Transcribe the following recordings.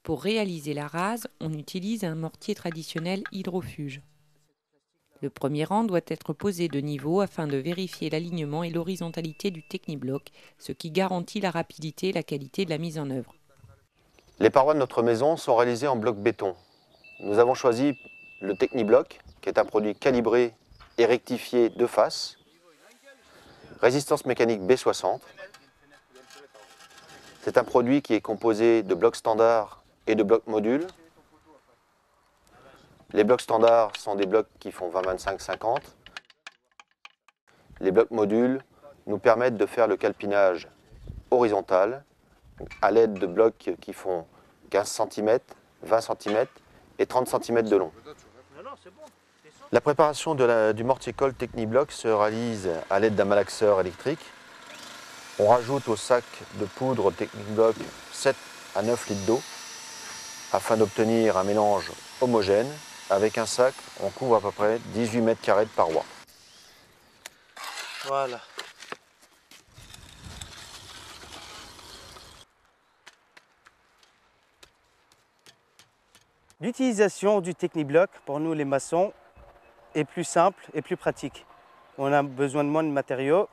Pour réaliser la rase, on utilise un mortier traditionnel hydrofuge. Le premier rang doit être posé de niveau afin de vérifier l'alignement et l'horizontalité du Technibloc, ce qui garantit la rapidité et la qualité de la mise en œuvre. Les parois de notre maison sont réalisées en bloc béton. Nous avons choisi le Technibloc, qui est un produit calibré et rectifié de face, résistance mécanique B60. C'est un produit qui est composé de blocs standards et de blocs modules. Les blocs standards sont des blocs qui font 20, 25, 50. Les blocs modules nous permettent de faire le calpinage horizontal à l'aide de blocs qui font 15 cm, 20 cm et 30 cm de long. La préparation du mortier-colle Technibloc se réalise à l'aide d'un malaxeur électrique. On rajoute au sac de poudre Technibloc 7 à 9 litres d'eau afin d'obtenir un mélange homogène. Avec un sac, on couvre à peu près 18 mètres carrés de parois. Voilà. L'utilisation du Technibloc pour nous les maçons est plus simple et plus pratique. On a besoin de moins de matériaux.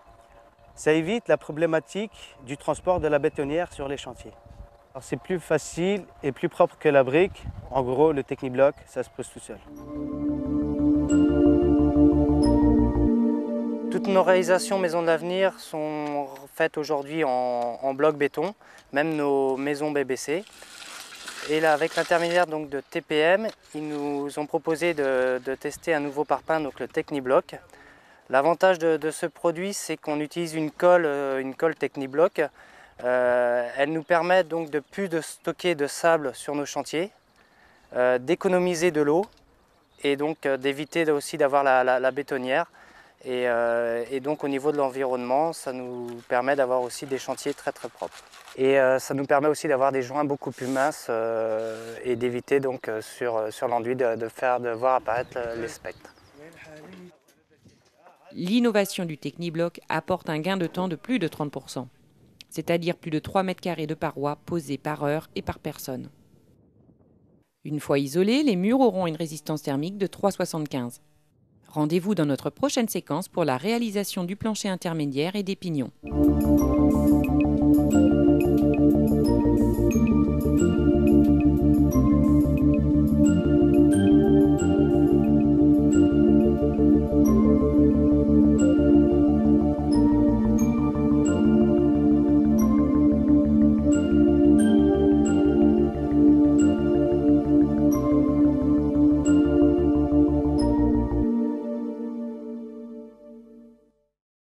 Ça évite la problématique du transport de la bétonnière sur les chantiers. C'est plus facile et plus propre que la brique. En gros, le Technibloc, ça se pose tout seul. Toutes nos réalisations Maisons de l'Avenir sont faites aujourd'hui en bloc béton, même nos maisons BBC. Et là, avec l'intermédiaire de TPM, ils nous ont proposé de tester un nouveau parpaing, donc le Technibloc. L'avantage de ce produit, c'est qu'on utilise une colle Technibloc. Elle nous permet donc de plus de stocker de sable sur nos chantiers, d'économiser de l'eau et donc d'éviter aussi d'avoir la bétonnière. Et donc au niveau de l'environnement, ça nous permet d'avoir aussi des chantiers très très propres. Et ça nous permet aussi d'avoir des joints beaucoup plus minces et d'éviter donc sur l'enduit de voir apparaître les spectres. L'innovation du Technibloc apporte un gain de temps de plus de 30%, c'est-à-dire plus de 3 mètres carrés de parois posées par heure et par personne. Une fois isolés, les murs auront une résistance thermique de 3,75. Rendez-vous dans notre prochaine séquence pour la réalisation du plancher intermédiaire et des pignons.